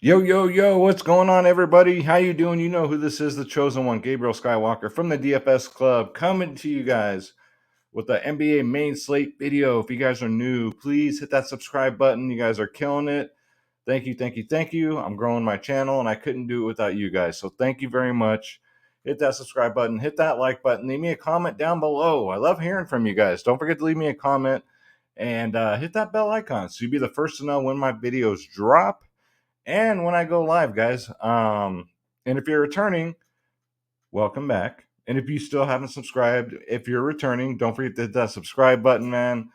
Yo, yo, yo, what's going on, everybody? How you doing? You know who this is, the chosen one, Gabriel Skywalker from the DFS Club, coming to you guys with the NBA main slate video. If you guys are new, please hit that subscribe button. You guys are killing it. Thank you, thank you, thank you. I'm growing my channel, and I couldn't do it without you guys. So thank you very much. Hit that subscribe button, hit that like button, leave me a comment down below. I love hearing from you guys. Don't forget to leave me a comment and hit that bell icon so you'll be the first to know when my videos drop and when I go live, guys. And if you're returning, welcome back. And if you still haven't subscribed, if you're returning, don't forget to hit that subscribe button, man.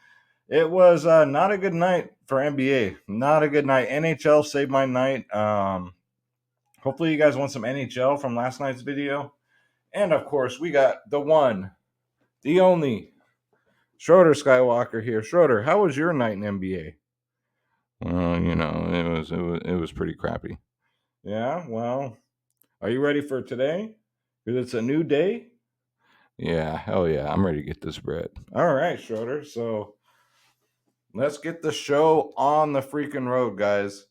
It was not a good night for NBA. Not a good night. NHL saved my night. Hopefully, you guys want some NHL from last night's video. And of course, we got the one, the only Schroeder Skywalker here. Schroeder, how was your night in NBA? Well, it was pretty crappy. Yeah, well, are you ready for today? Because it's a new day. Yeah, hell yeah. I'm ready to get this bread. All right, Schroeder. So let's get the show on the freaking road, guys.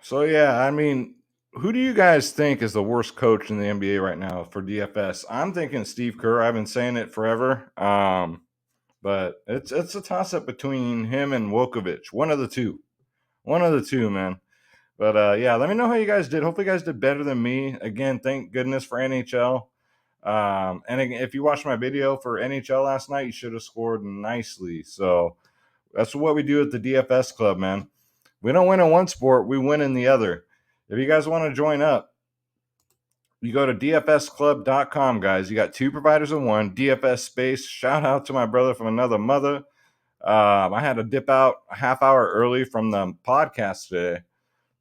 So, yeah, I mean, who do you guys think is the worst coach in the NBA right now for DFS? I'm thinking Steve Kerr. I've been saying it forever. But it's a toss up between him and Vukovic. One of the two. One of the two, man. But yeah, let me know how you guys did. Hopefully, you guys did better than me. Again, thank goodness for NHL. And again, if you watched my video for NHL last night, you should have scored nicely. So that's what we do at the DFS Club, man. We don't win in one sport, we win in the other. If you guys want to join up, you go to dfsclub.com, guys. You got two providers in one, DFS Space. Shout out to my brother from another mother. I had to dip out a half hour early from the podcast today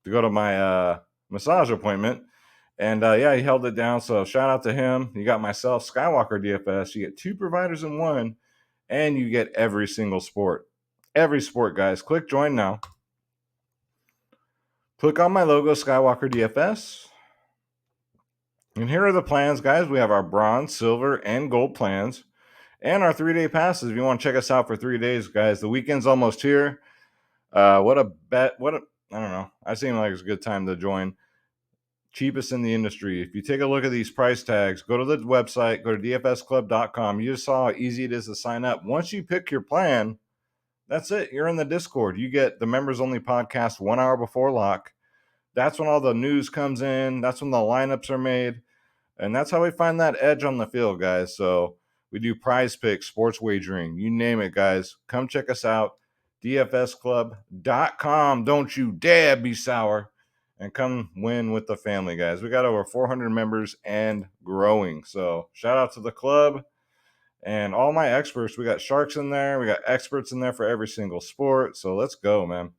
to go to my massage appointment. And yeah, he held it down. So shout out to him. You got myself, Skywalker DFS. You get two providers in one, and you get every single sport. Every sport, guys. Click join now. Click on my logo, Skywalker DFS. And here are the plans, guys. We have our bronze, silver, and gold plans. And our 3-day passes. If you want to check us out for 3 days, guys, the weekend's almost here. What a bet. I don't know. I seem like it's a good time to join. Cheapest in the industry. If you take a look at these price tags, go to the website, go to dfsclub.com. You just saw how easy it is to sign up. Once you pick your plan, that's it. You're in the Discord. You get the members only podcast 1 hour before lock. That's when all the news comes in. That's when the lineups are made. And that's how we find that edge on the field, guys. So we do prize picks, sports wagering, you name it, guys. Come check us out. dfsclub.com. Don't you dare be sour. And come win with the family, guys. We got over 400 members and growing. So shout out to the club and all my experts. We got sharks in there. We got experts in there for every single sport. So let's go, man.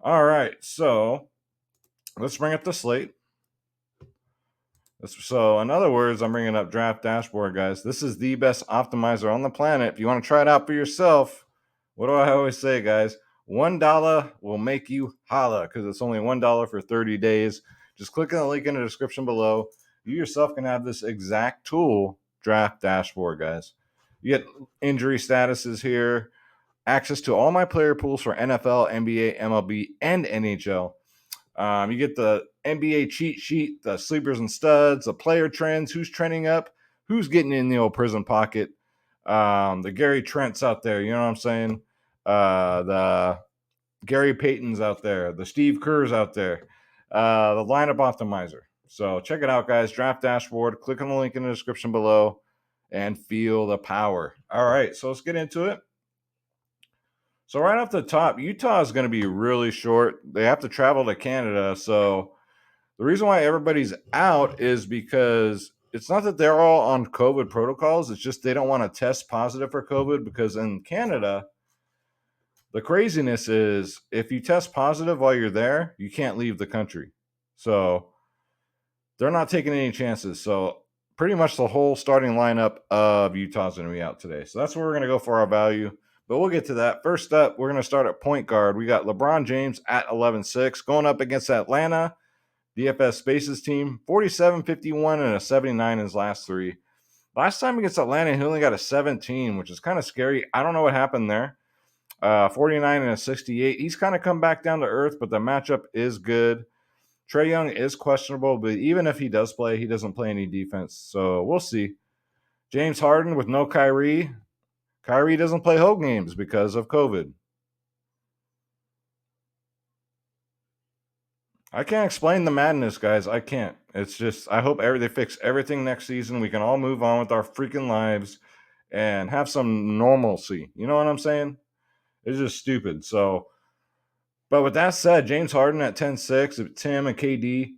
All right. So let's bring up the slate. So in other words, I'm bringing up Draft Dashboard, guys. This is the best optimizer on the planet. If you want to try it out for yourself, what do I always say, guys? $1 will make you holla because it's only $1 for 30 days. Just click on the link in the description below. You yourself can have this exact tool, Draft Dashboard, guys. You get injury statuses here, access to all my player pools for NFL, NBA, MLB, and NHL. You get the NBA cheat sheet, the sleepers and studs, the player trends, who's trending up, who's getting in the old prison pocket, the Gary Trents out there, you know what I'm saying? The Gary Paytons out there, the Steve Kerrs out there, the lineup optimizer. So check it out, guys. Draft Dashboard. Click on the link in the description below and feel the power. All right, so let's get into it. So right off the top, Utah is going to be really short. They have to travel to Canada. So the reason why everybody's out is because it's not that they're all on COVID protocols. It's just they don't want to test positive for COVID because in Canada, the craziness is if you test positive while you're there, you can't leave the country. So they're not taking any chances. So pretty much the whole starting lineup of Utah's going to be out today. So that's where we're going to go for our value. But we'll get to that. First up, we're going to start at point guard. We got LeBron James at 11-6 going up against Atlanta. DFS Spaces team, 47, 51, and a 79 in his last 3. Last time against Atlanta, he only got a 17, which is kind of scary. I don't know what happened there. 49 and a 68. He's kind of come back down to earth, but the matchup is good. Trae Young is questionable, but even if he does play, he doesn't play any defense. So we'll see. James Harden with no Kyrie. Kyrie doesn't play home games because of COVID. I can't explain the madness, guys. I can't. It's just, I hope they fix everything next season. We can all move on with our freaking lives and have some normalcy. You know what I'm saying? It's just stupid. So, but with that said, James Harden at 10-6, Tim and KD,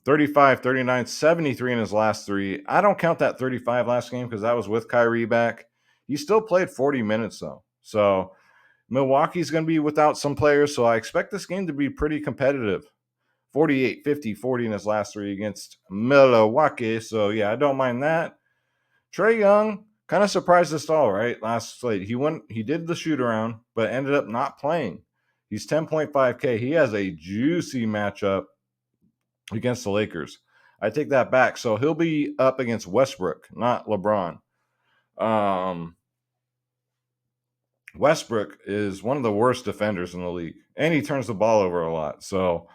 35, 39, 73 in his last 3. I don't count that 35 last game because that was with Kyrie back. He still played 40 minutes, though. So, Milwaukee's going to be without some players, so I expect this game to be pretty competitive. 48, 50, 40 in his last 3 against Milwaukee. So, yeah, I don't mind that. Trae Young kind of surprised us all, right? Last slate. He did the shoot around, but ended up not playing. He's 10.5K. He has a juicy matchup against the Lakers. I take that back. So he'll be up against Westbrook, not LeBron. Westbrook is one of the worst defenders in the league, and he turns the ball over a lot. So,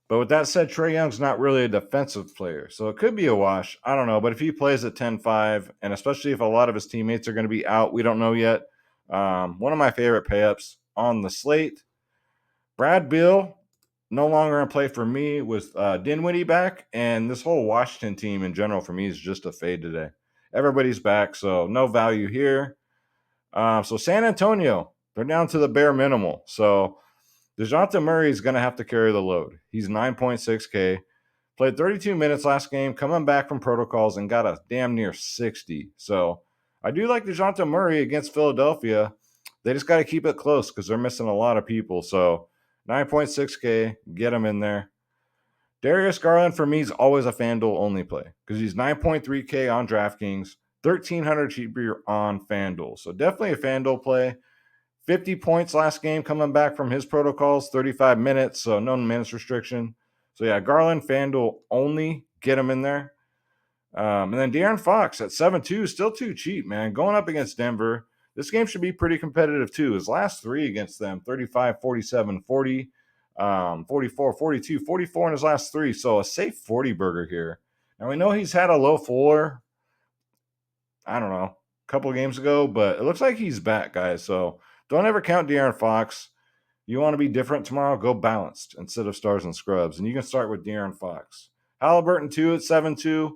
but with that said, Trae Young's not really a defensive player, so it could be a wash. I don't know, but if he plays at 10-5, and especially if a lot of his teammates are going to be out, we don't know yet. One of my favorite payups on the slate, Brad Beal, no longer in play for me with Dinwiddie back, and this whole Washington team in general for me is just a fade today. Everybody's back, so no value here. So San Antonio, they're down to the bare minimal. So DeJounte Murray is going to have to carry the load. He's 9.6K. Played 32 minutes last game, coming back from protocols and got a damn near 60. So I do like DeJounte Murray against Philadelphia. They just got to keep it close because they're missing a lot of people. So 9.6K, get him in there. Darius Garland for me is always a FanDuel only play because he's 9.3K on DraftKings, 1,300 cheaper on FanDuel. So definitely a FanDuel play. 50 points last game coming back from his protocols, 35 minutes, so no minutes restriction. So yeah, Garland, FanDuel only, get him in there. And then De'Aaron Fox at 7-2, still too cheap, man. Going up against Denver, this game should be pretty competitive too. His last 3 against them, 35, 47, 40, 44, 42, 44 in his last 3. So a safe 40 burger here. Now we know he's had a low floor, I don't know, a couple of games ago, but it looks like he's back, guys. So don't ever count De'Aaron Fox. You want to be different tomorrow, go balanced instead of stars and scrubs. And you can start with De'Aaron Fox. Halliburton, 2 at 7-2.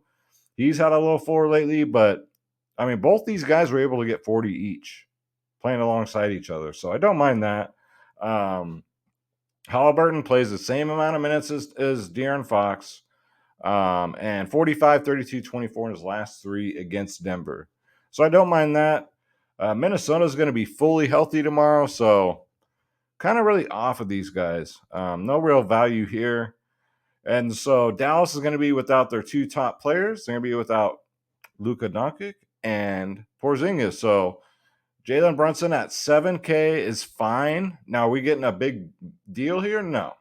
He's had a little floor lately, but, I mean, both these guys were able to get 40 each playing alongside each other. So I don't mind that. Halliburton plays the same amount of minutes as De'Aaron Fox. And 45, 32, 24 in his last 3 against Denver. So I don't mind that. Minnesota's going to be fully healthy tomorrow, so kind of really off of these guys. No real value here. And so Dallas is going to be without their 2 top players. They're going to be without Luka Doncic and Porzingis. So Jalen Brunson at 7K is fine. Now, are we getting a big deal here? No.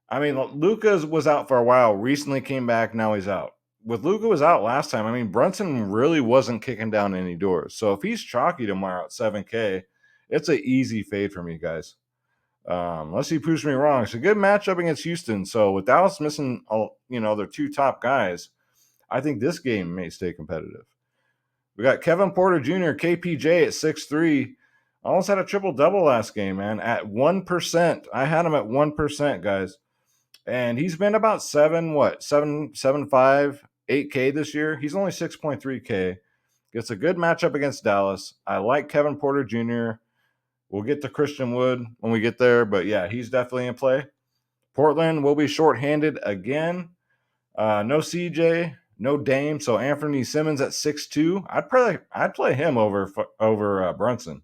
I mean, Luka was out for a while, recently came back, now he's out. With Luka was out last time, I mean, Brunson really wasn't kicking down any doors. So if he's chalky tomorrow at 7K, it's an easy fade for me, guys. Unless he proves me wrong. It's a good matchup against Houston. So with Dallas missing, their 2 top guys, I think this game may stay competitive. We got Kevin Porter Jr., KPJ at 6'3". Almost had a triple-double last game, man, at 1%. I had him at 1%, guys. And he's been about 7.5, 8K this year. He's only 6.3K. Gets a good matchup against Dallas. I like Kevin Porter Jr. We'll get to Christian Wood when we get there, but yeah, he's definitely in play. Portland will be shorthanded again. No CJ, no Dame, so Anthony Simmons at 6'2". I'd play him over Brunson.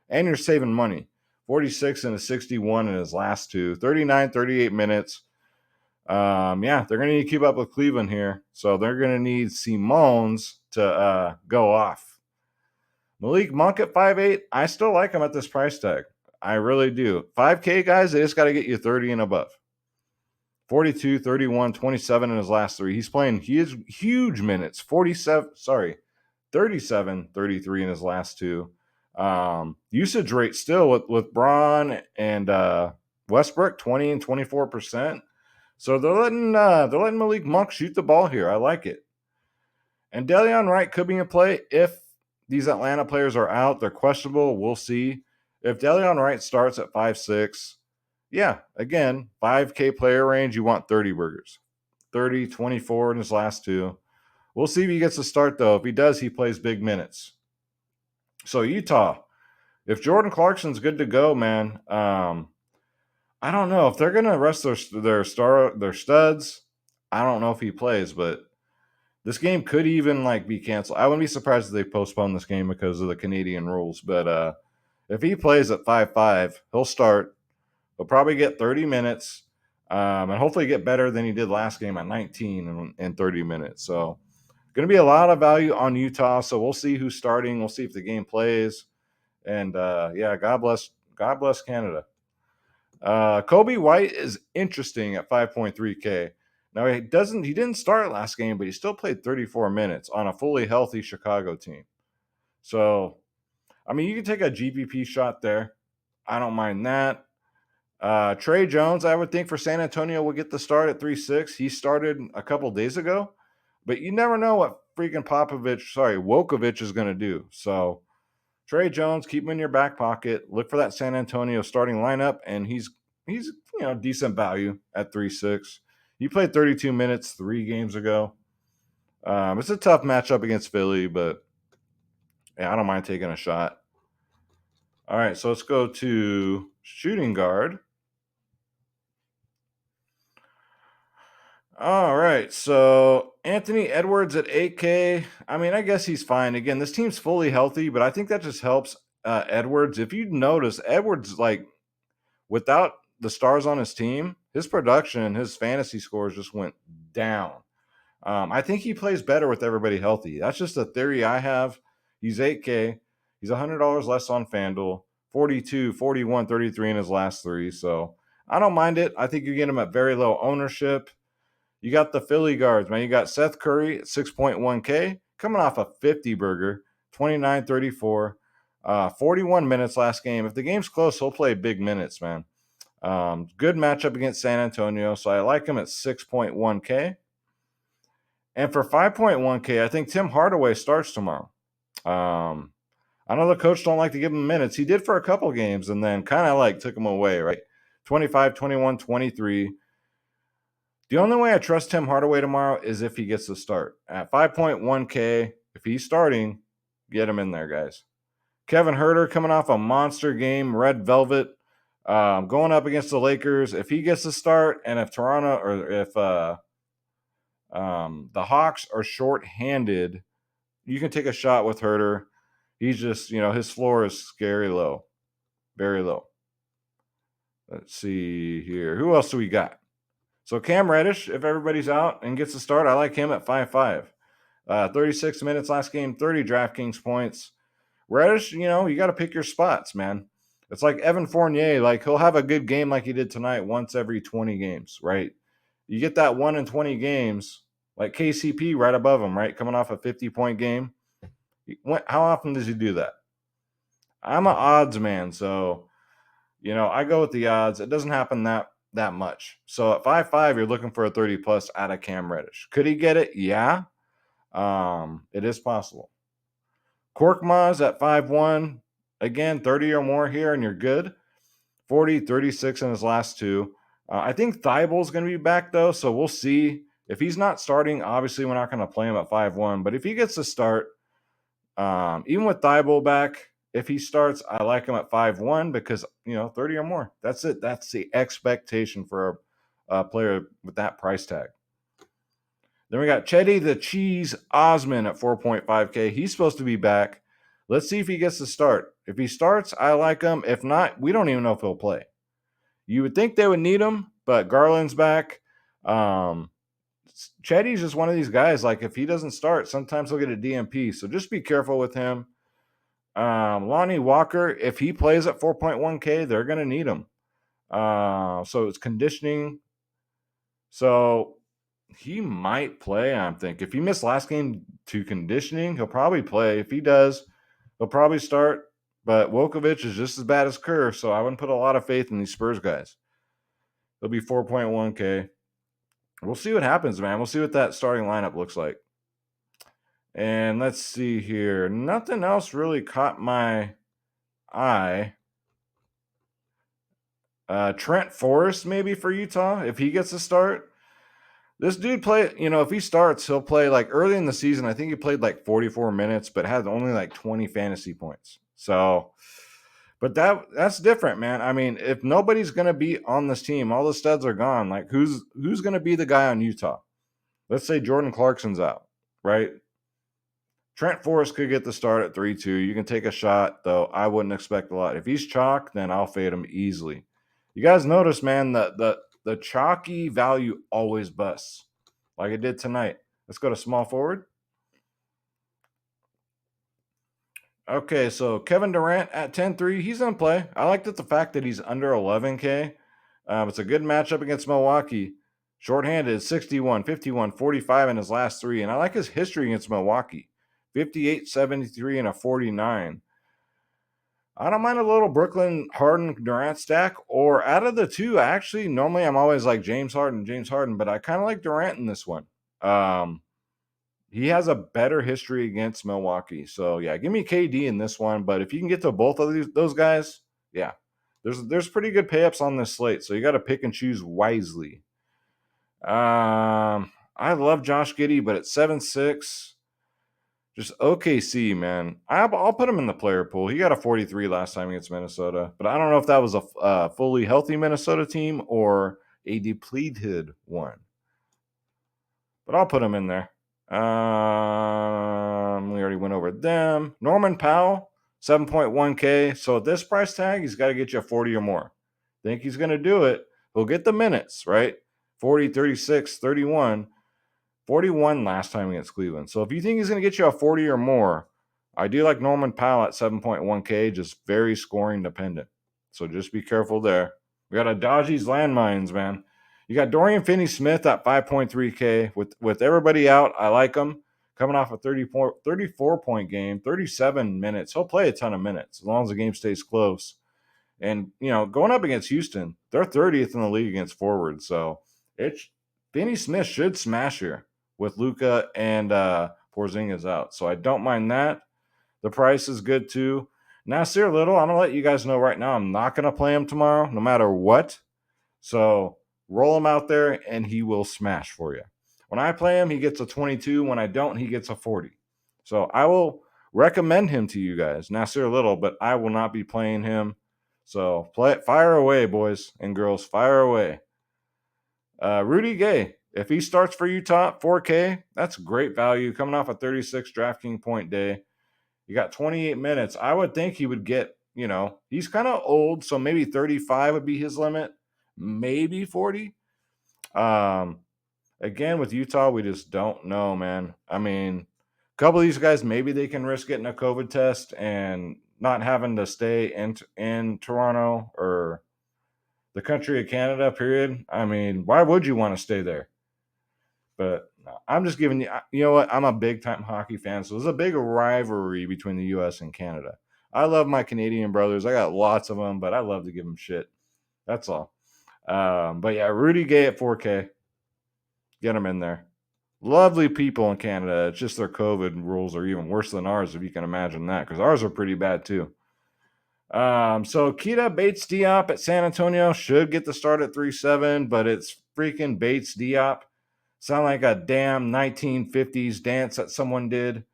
And you're saving money. 46 and a 61 in his last 2. 39, 38 minutes. They're going to need to keep up with Cleveland here. So they're going to need Simons to go off. Malik Monk at 5'8". I still like him at this price tag. I really do. 5K, guys, they just got to get you 30 and above. 42, 31, 27 in his last 3. He's playing huge minutes. 37, 33 in his last 2. Usage rate still with Braun and Westbrook 20 and 24%. So they're letting Malik Monk shoot the ball here. I like it. And Deleon Wright could be in play if these Atlanta players are out. They're questionable. We'll see. If Deleon Wright starts at 5'6", yeah, again, 5K player range, you want 30 burgers. 30, 24 in his last 2. We'll see if he gets a start, though. If he does, he plays big minutes. So Utah, if Jordan Clarkson's good to go, man, I don't know. If they're going to rest their studs, I don't know if he plays, but this game could even be canceled. I wouldn't be surprised if they postpone this game because of the Canadian rules. But if he plays at 5'5", he'll start. He'll probably get 30 minutes and hopefully get better than he did last game at 19 and 30 minutes. So going to be a lot of value on Utah. So we'll see who's starting. We'll see if the game plays. And yeah, God bless Canada. Kobe White is interesting at 5.3K. Now he didn't start last game, but he still played 34 minutes on a fully healthy Chicago team. So, I mean, you can take a GPP shot there. I don't mind that. Trey Jones, I would think for San Antonio will get the start at 3.6. He started a couple days ago, but you never know what freaking Wokovich is going to do. So, Trey Jones, keep him in your back pocket. Look for that San Antonio starting lineup, and he's decent value at 3.6. He played 32 minutes 3 games ago. It's a tough matchup against Philly, but yeah, I don't mind taking a shot. All right, so let's go to shooting guard. All right, so Anthony Edwards at 8K. I mean, I guess he's fine. Again, this team's fully healthy, but I think that just helps Edwards. If you notice, Edwards, without the stars on his team, his production, his fantasy scores just went down. I think he plays better with everybody healthy. That's just a theory I have. He's 8K. He's $100 less on FanDuel. 42, 41, 33 in his last 3. So I don't mind it. I think you get him at very low ownership. You got the Philly guards, man. You got Seth Curry at 6.1K, coming off a 50 burger, 29-34, 41 minutes last game. If the game's close, he'll play big minutes, man. Good matchup against San Antonio, so I like him at 6.1K. And for 5.1K, I think Tim Hardaway starts tomorrow. I know the coach don't like to give him minutes. He did for a couple games and then kind of took him away, right? 25, 21, 23. The only way I trust Tim Hardaway tomorrow is if he gets the start. At 5.1K, if he's starting, get him in there, guys. Kevin Huerter coming off a monster game, Red Velvet, going up against the Lakers. If he gets the start and if Toronto or if the Hawks are short-handed, you can take a shot with Huerter. He's just, his floor is scary low, very low. Let's see here. Who else do we got? So Cam Reddish, if everybody's out and gets a start, I like him at 5.5. 36 minutes last game, 30 DraftKings points. Reddish, you got to pick your spots, man. It's like Evan Fournier. He'll have a good game like he did tonight once every 20 games, right? You get that 1 in 20 games, like KCP right above him, right? Coming off a 50-point game. How often does he do that? I'm an odds man, so, I go with the odds. It doesn't happen that much. So at 5.5, you're looking for a 30+ out of Cam Reddish. Could he get it? Yeah. It is possible. Korkmaz at 5.1. Again, 30 or more here, and you're good. 40, 36 in his last 2. I think Thybulle's going to be back, though, so we'll see. If he's not starting, obviously we're not going to play him at 5.1. But if he gets to start, even with Thibault back, if he starts, I like him at 5.1 because, 30 or more. That's it. That's the expectation for a player with that price tag. Then we got Chetty the Cheese Osman at 4.5K. He's supposed to be back. Let's see if he gets to start. If he starts, I like him. If not, we don't even know if he'll play. You would think they would need him, but Garland's back. Chetty's just one of these guys. If he doesn't start, sometimes he'll get a DMP. So just be careful with him. Lonnie Walker, if he plays at 4.1K, they're going to need him. So it's conditioning. So he might play, I'm thinking. If he missed last game to conditioning, he'll probably play. If he does, he'll probably start. But Vukovic is just as bad as Kerr, so I wouldn't put a lot of faith in these Spurs guys. He'll be 4.1K. We'll see what happens, man. We'll see what that starting lineup looks like. And let's see here. Nothing else really caught my eye. Trent Forrest maybe for Utah if he gets a start. This dude if he starts, he'll play like early in the season. I think he played like 44 minutes, but had only like 20 fantasy points. So, but that's different, man. I mean, if nobody's gonna be on this team, all the studs are gone. Like who's gonna be the guy on Utah? Let's say Jordan Clarkson's out, right? Trent Forrest could get the start at 3-2. You can take a shot, though I wouldn't expect a lot. If he's chalk, then I'll fade him easily. You guys notice, man, the chalky value always busts, like it did tonight. Let's go to small forward. Okay, so Kevin Durant at 10-3, he's going to play. I like the fact that he's under 11K. It's a good matchup against Milwaukee. Shorthanded, 61, 51, 45 in his last three. And I like his history against Milwaukee. 58, 73, and a 49. I don't mind a little Brooklyn Harden Durant stack, or out of the two, actually, normally I'm always like James Harden, but I kind of like Durant in this one. He has a better history against Milwaukee. So yeah, give me KD in this one. But if you can get to both of those guys, yeah, there's pretty good payups on this slate. So you got to pick and choose wisely. I love Josh Giddey, but at 7-6. Just OKC, man. I'll put him in the player pool. He got a 43 last time against Minnesota, but I don't know if that was a fully healthy Minnesota team or a depleted one. But I'll put him in there. We already went over them. Norman Powell, 7.1K. So at this price tag, he's got to get you a 40 or more. Think he's going to do it. He'll get the minutes, right? 40, 36, 31. 41 last time against Cleveland. So if you think he's going to get you a 40 or more, I do like Norman Powell at 7.1K, just very scoring dependent. So just be careful there. We got a Dodgie's landmines, man. You got Dorian Finney-Smith at 5.3K. With everybody out, I like him. Coming off a 34-point game, 37 minutes. He'll play a ton of minutes as long as the game stays close. And, going up against Houston, they're 30th in the league against forwards. So Finney-Smith should smash here with Luka and Porzingis out. So I don't mind that. The price is good too. Nasir Little, I'm going to let you guys know right now, I'm not going to play him tomorrow no matter what. So roll him out there and he will smash for you. When I play him, he gets a 22. When I don't, he gets a 40. So I will recommend him to you guys, Nasir Little, but I will not be playing him. So fire away, boys and girls, fire away. Rudy Gay, if he starts for Utah, 4K, that's great value. Coming off a 36 DraftKings point day. You got 28 minutes. I would think he would get, he's kind of old, so maybe 35 would be his limit. Maybe 40. Again, with Utah, we just don't know, man. I mean, a couple of these guys, maybe they can risk getting a COVID test and not having to stay in Toronto or the country of Canada, period. I mean, why would you want to stay there? But no, I'm just giving you know what? I'm a big time hockey fan. So there's a big rivalry between the U.S. and Canada. I love my Canadian brothers. I got lots of them, but I love to give them shit. That's all. But yeah, Rudy Gay at 4K. Get him in there. Lovely people in Canada. It's just their COVID rules are even worse than ours, if you can imagine that, because ours are pretty bad too. So Keita Bates Diop at San Antonio should get the start at 3-7, but it's freaking Bates Diop. Sound like a damn 1950s dance that someone did,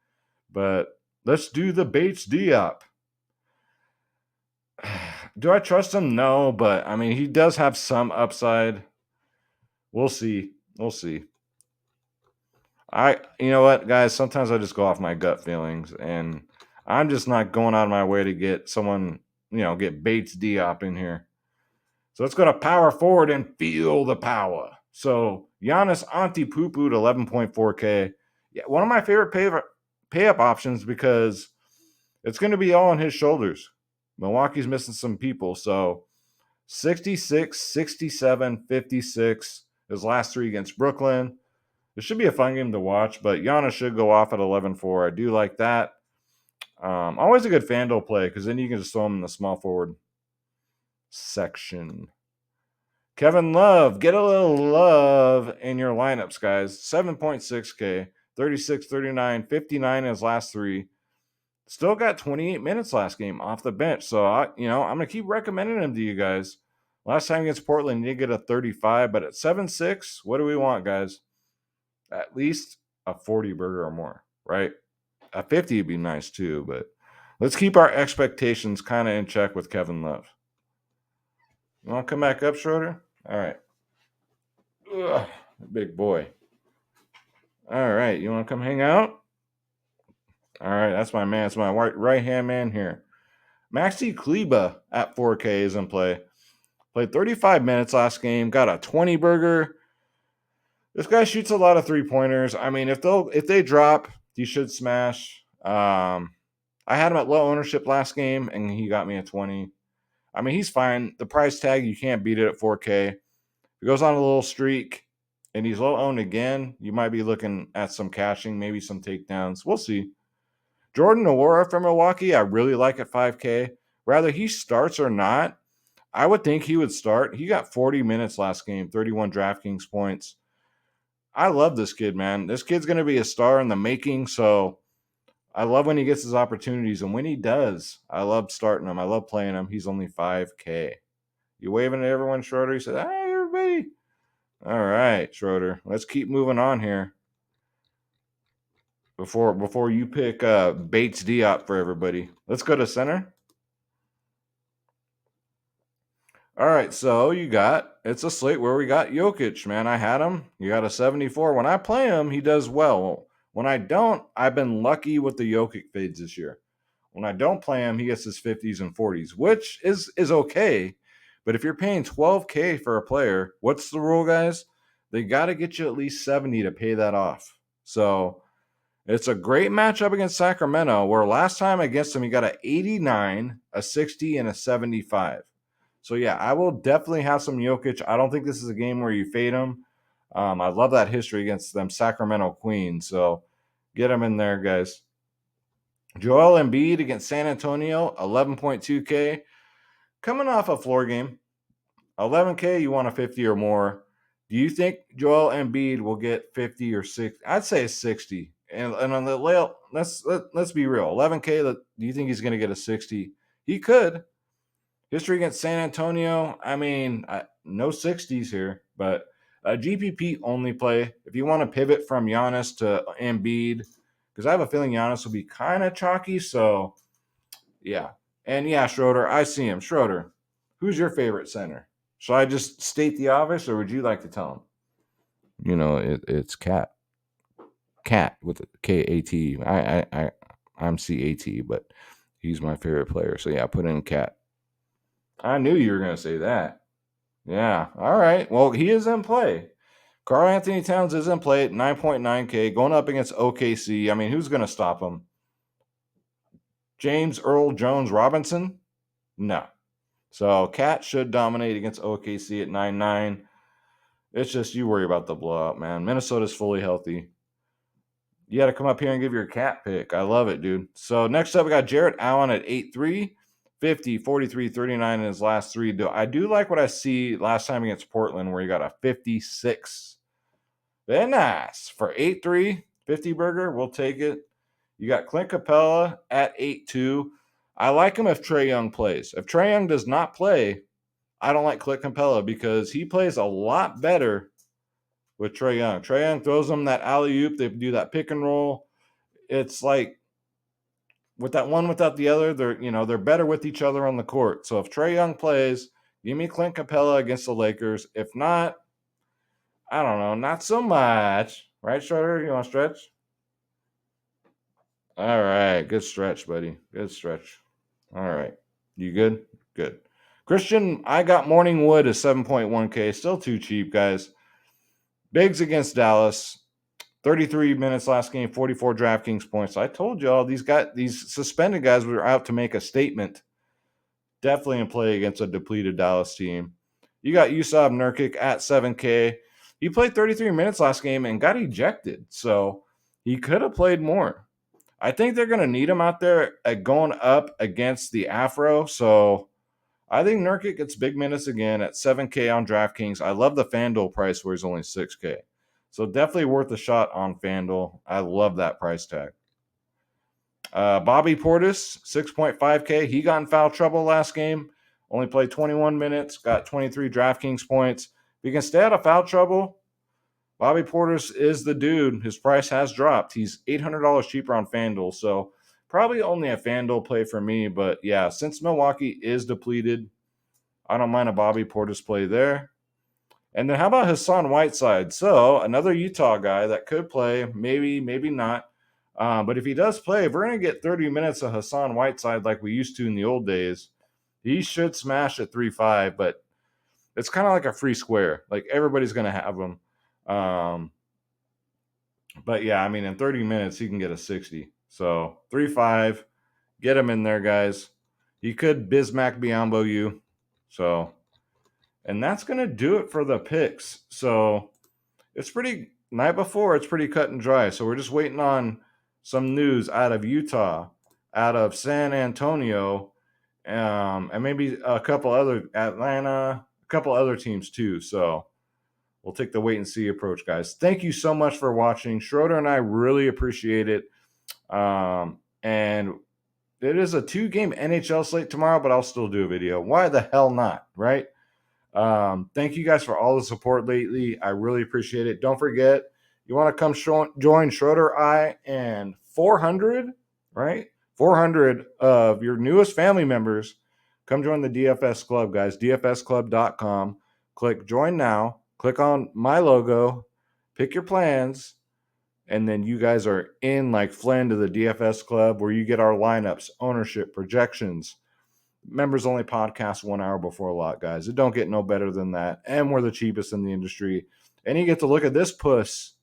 but let's do the Bates Diop. Do I trust him? No, but I mean, he does have some upside. We'll see. You know what, guys? Sometimes I just go off my gut feelings, and I'm just not going out of my way to get someone, get Bates Diop in here. So let's go to power forward and feel the power. So Giannis Antetokounmpo to 11.4K. Yeah, one of my favorite pay up options because it's going to be all on his shoulders. Milwaukee's missing some people. So 66, 67, 56. his last 3 against Brooklyn. It should be a fun game to watch, but Giannis should go off at 11-4. I do like that. Always a good FanDuel play because then you can just throw him in the small forward section. Kevin Love, get a little love in your lineups, guys. 7.6K, 36, 39, 59 in his last 3. Still got 28 minutes last game off the bench. So, I'm going to keep recommending him to you guys. Last time against Portland, he did get a 35, but at 7.6, what do we want, guys? At least a 40 burger or more, right? A 50 would be nice too, but let's keep our expectations kind of in check with Kevin Love. You want to come back up, Schroeder? All right. Ugh, big boy. All right. You want to come hang out? All right. That's my man. It's my right-hand man here. Maxi Kleba at 4K is in play. Played 35 minutes last game. Got a 20 burger. This guy shoots a lot of 3-pointers. I mean, if they drop, he should smash. I had him at low ownership last game, and he got me a 20. I mean, he's fine. The price tag, you can't beat it at 4K. If he goes on a little streak and he's low owned again, you might be looking at some cashing, maybe some takedowns. We'll see. Jordan Nwora from Milwaukee, I really like at 5K. Whether he starts or not, I would think he would start. He got 40 minutes last game, 31 DraftKings points. I love this kid, man. This kid's going to be a star in the making, so I love when he gets his opportunities, and when he does, I love starting him. I love playing him. He's only 5K. You waving at everyone, Schroeder? He said, "Hey, everybody." All right, Schroeder. Let's keep moving on here. Before you pick Bates Diop for everybody. Let's go to center. All right, so it's a slate where we got Jokic, man. I had him. You got a 74. When I play him, he does well. When I don't, I've been lucky with the Jokic fades this year. When I don't play him, he gets his 50s and 40s, which is okay. But if you're paying 12K for a player, what's the rule, guys? They got to get you at least 70 to pay that off. So it's a great matchup against Sacramento, where last time against him, he got an 89, a 60, and a 75. So, yeah, I will definitely have some Jokic. I don't think this is a game where you fade him. I love that history against them Sacramento Queens. So get him in there, guys. Joel Embiid against San Antonio, 11.2K. Coming off a floor game. 11K, you want a 50 or more. Do you think Joel Embiid will get 50 or 60? I'd say 60. And on the layout, let's be real. 11K, do you think he's going to get a 60? He could. History against San Antonio, I mean, no 60s here, but a GPP only play. If you want to pivot from Giannis to Embiid, because I have a feeling Giannis will be kind of chalky, so yeah. And yeah, Schroeder, I see him. Schroeder, who's your favorite center? Should I just state the obvious, or would you like to tell him? You know, it's Cat. Cat with a K-A-T. I'm C-A-T, but he's my favorite player. So yeah, put in Cat. I knew you were going to say that. Yeah. All right. Well, he is in play. Karl Anthony Towns is in play at 9.9K, going up against OKC. I mean, who's going to stop him? James Earl Jones Robinson? No. So Cat should dominate against OKC at 9.9. It's just you worry about the blowout, man. Minnesota's fully healthy. You got to come up here and give your Cat pick. I love it, dude. So next up, we got Jarrett Allen at 8.3. 50, 43, 39 in his last 3. I do like what I see last time against Portland, where he got a 56. Very nice. For 8.3, 50 burger, we'll take it. You got Clint Capella at 8.2. I like him if Trae Young plays. If Trae Young does not play, I don't like Clint Capella because he plays a lot better with Trae Young. Trae Young throws them that alley-oop. They do that pick and roll. It's like, with that one without the other, they're better with each other on the court. So if Trae Young plays, give me Clint Capella against the Lakers. If not, I don't know, not so much. Right, Schroeder? You want to stretch? All right, good stretch, buddy. Good stretch. All right. You good? Good. Christian, I got Morningwood at 7.1K. Still too cheap, guys. Bigs against Dallas. 33 minutes last game, 44 DraftKings points. I told y'all these suspended guys were out to make a statement. Definitely in play against a depleted Dallas team. You got Yusuf Nurkic at 7K. He played 33 minutes last game and got ejected. So he could have played more. I think they're going to need him out there going up against the Afro. So I think Nurkic gets big minutes again at 7K on DraftKings. I love the FanDuel price where he's only 6K. So definitely worth a shot on FanDuel. I love that price tag. Bobby Portis, 6.5K. He got in foul trouble last game. Only played 21 minutes, got 23 DraftKings points. If you can stay out of foul trouble, Bobby Portis is the dude. His price has dropped. He's $800 cheaper on FanDuel. So probably only a FanDuel play for me. But yeah, since Milwaukee is depleted, I don't mind a Bobby Portis play there. And then how about Hassan Whiteside? So another Utah guy that could play, maybe not. But if he does play, if we're going to get 30 minutes of Hassan Whiteside like we used to in the old days, he should smash at 3.5, but it's kind of like a free square. Like everybody's going to have him. But yeah, I mean, in 30 minutes, he can get a 60. So 3.5, get him in there, guys. He could Bismack Biyombo you. So, and that's going to do it for the picks. So it's pretty, night before, it's pretty cut and dry. So we're just waiting on some news out of Utah, out of San Antonio, and maybe a couple other, Atlanta, a couple other teams too. So we'll take the wait and see approach, guys. Thank you so much for watching. Schroeder and I really appreciate it. And it is a 2-game NHL slate tomorrow, but I'll still do a video. Why the hell not, right? Thank you guys for all the support lately. I really appreciate it. Don't forget, you want to come join Schroeder, I, and 400, right? 400 of your newest family members. Come join the DFS Club, guys. DFSclub.com. Click join now. Click on my logo. Pick your plans. And then you guys are in like Flynn to the DFS Club where you get our lineups, ownership, projections. Members only podcast 1 hour before a lot, guys. It don't get no better than that. And we're the cheapest in the industry. And you get to look at this puss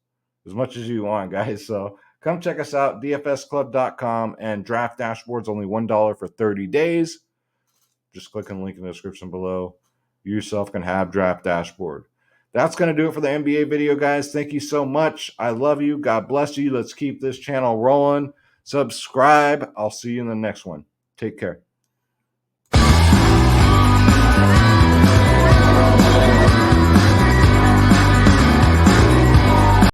as much as you want, guys. So come check us out, dfsclub.com, and Draft Dashboard's only $1 for 30 days. Just click on the link in the description below. You yourself can have Draft Dashboard. That's going to do it for the NBA video, guys. Thank you so much. I love you. God bless you. Let's keep this channel rolling. Subscribe. I'll see you in the next one. Take care.